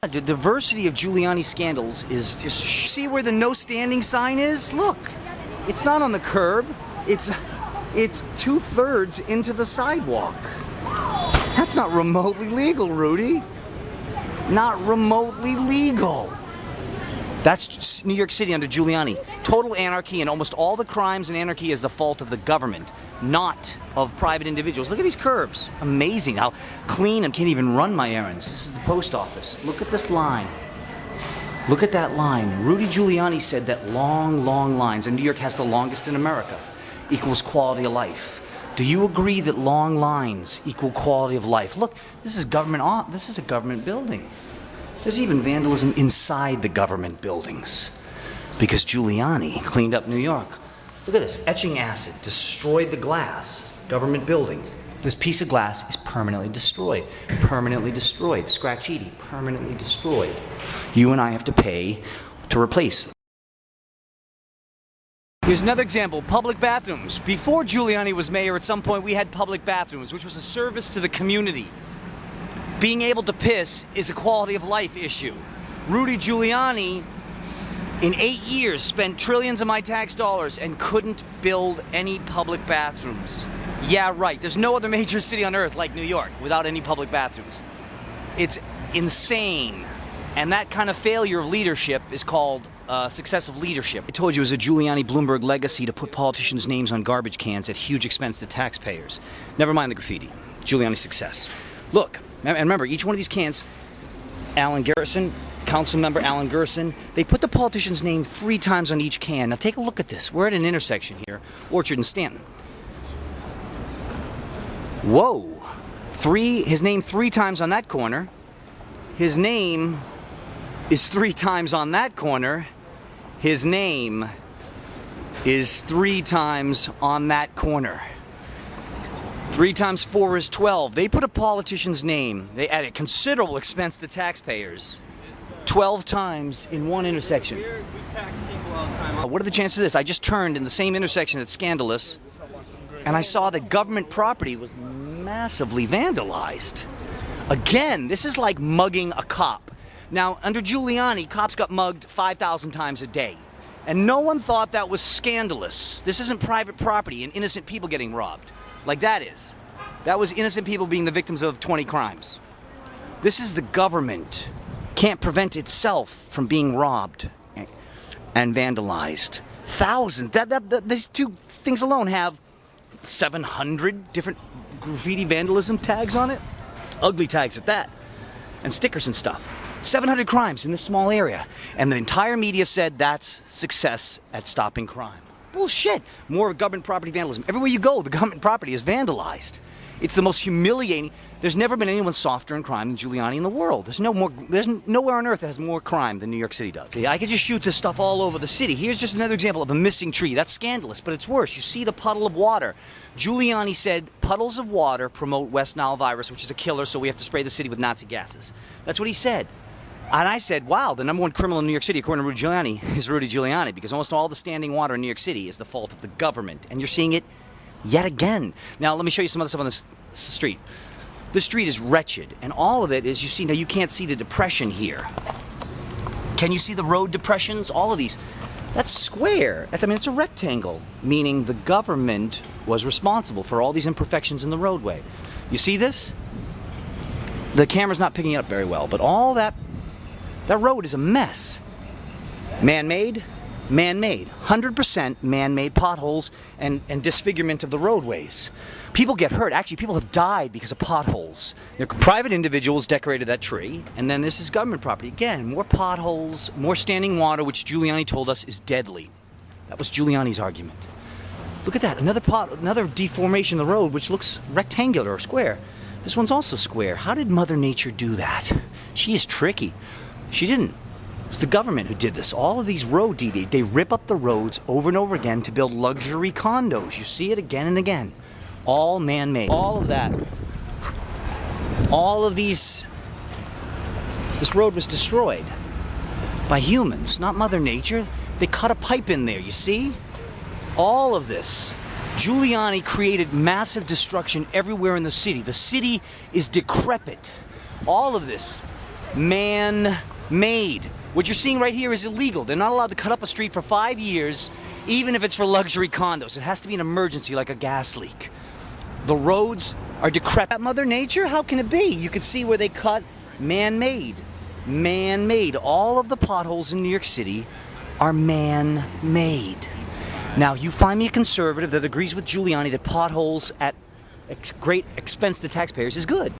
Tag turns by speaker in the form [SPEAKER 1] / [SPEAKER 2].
[SPEAKER 1] The diversity of Giuliani scandals is just... See where the no standing sign is? Look, it's not on the curb. It's 2/3 into the sidewalk. That's not remotely legal, Rudy. Not remotely legal. That's New York City under Giuliani. Total anarchy, and almost all the crimes and anarchy is the fault of the government, not of private individuals. Look at these curbs. Amazing how clean. I can't even run my errands. This is the post office. Look at this line. Look at that line. Rudy Giuliani said that long, long lines, and New York has the longest in America, equals quality of life. Do you agree that long lines equal quality of life? Look, this is government. This is a government building. There's even vandalism inside the government buildings because Giuliani cleaned up New York. Look at this. Etching acid destroyed the glass. Government building. This piece of glass is permanently destroyed. Permanently destroyed. Scratch-eaty. Permanently destroyed. You and I have to pay to replace. Here's another example. Public bathrooms. Before Giuliani was mayor, at some point we had public bathrooms, which was a service to the community. Being able to piss is a quality of life issue. Rudy Giuliani, in 8 years, spent trillions of my tax dollars and couldn't build any public bathrooms. Yeah, right. There's no other major city on earth like New York without any public bathrooms. It's insane. And that kind of failure of leadership is called success of leadership. I told you it was a Giuliani-Bloomberg legacy to put politicians' names on garbage cans at huge expense to taxpayers. Never mind the graffiti. Giuliani's success. Look. And remember, each one of these cans, Alan Garrison, council member Alan Gerson, they put the politician's name 3 times on each can. Now take a look at this. We're at an intersection here, Orchard and Stanton. Whoa. His name 3 times on that corner. His name is 3 times on that corner. His name is 3 times on that corner. 3 times 4 is 12. They put a politician's name, they at a considerable expense to taxpayers, 12 times in one intersection.
[SPEAKER 2] We tax people all the time.
[SPEAKER 1] What are the chances of this? I just turned in the same intersection that's scandalous, and I saw that government property was massively vandalized. Again, this is like mugging a cop. Now, under Giuliani, cops got mugged 5,000 times a day, and no one thought that was scandalous. This isn't private property and innocent people getting robbed. Like that is. That was innocent people being the victims of 20 crimes. This is the government can't prevent itself from being robbed and vandalized. Thousands. These 2 things alone have 700 different graffiti vandalism tags on it. Ugly tags at that. And stickers and stuff. 700 crimes in this small area. And the entire media said that's success at stopping crime. Bullshit. More government property vandalism. Everywhere you go, the government property is vandalized. It's the most humiliating. There's never been anyone softer in crime than Giuliani in the world. There's nowhere on earth that has more crime than New York City does. I could just shoot this stuff all over the city. Here's just another example of a missing tree. That's scandalous, but it's worse. You see the puddle of water. Giuliani said puddles of water promote West Nile virus, which is a killer, so we have to spray the city with Nazi gases. That's what he said. And I said, wow, the #1 criminal in New York City, according to Rudy Giuliani, is Rudy Giuliani, because almost all the standing water in New York City is the fault of the government. And you're seeing it yet again. Now, let me show you some other stuff on this street. The street is wretched, and all of it is, you see, now you can't see the depression here. Can you see the road depressions? All of these. That's square. It's a rectangle, meaning the government was responsible for all these imperfections in the roadway. You see this? The camera's not picking it up very well, but all that road is a mess. Man-made? Man-made. 100% man-made potholes and disfigurement of the roadways. People get hurt. Actually, people have died because of potholes. Private individuals decorated that tree, and then this is government property. Again, more potholes, more standing water, which Giuliani told us is deadly. That was Giuliani's argument. Look at that. Another deformation of the road, which looks rectangular or square. This one's also square. How did Mother Nature do that? She is tricky. She didn't. It was the government who did this. All of these road deviations, they rip up the roads over and over again to build luxury condos. You see it again and again. All man-made. All of that. All of these. This road was destroyed by humans, not Mother Nature. They cut a pipe in there, you see? All of this. Giuliani created massive destruction everywhere in the city. The city is decrepit. All of this man-made. What you're seeing right here is illegal. They're not allowed to cut up a street for 5 years, even if it's for luxury condos. It has to be an emergency, like a gas leak. The roads are decrepit. Mother Nature? How can it be? You can see where they cut. Man-made. Man-made. All of the potholes in New York City are man-made. Now, you find me a conservative that agrees with Giuliani that potholes at great expense to taxpayers is good.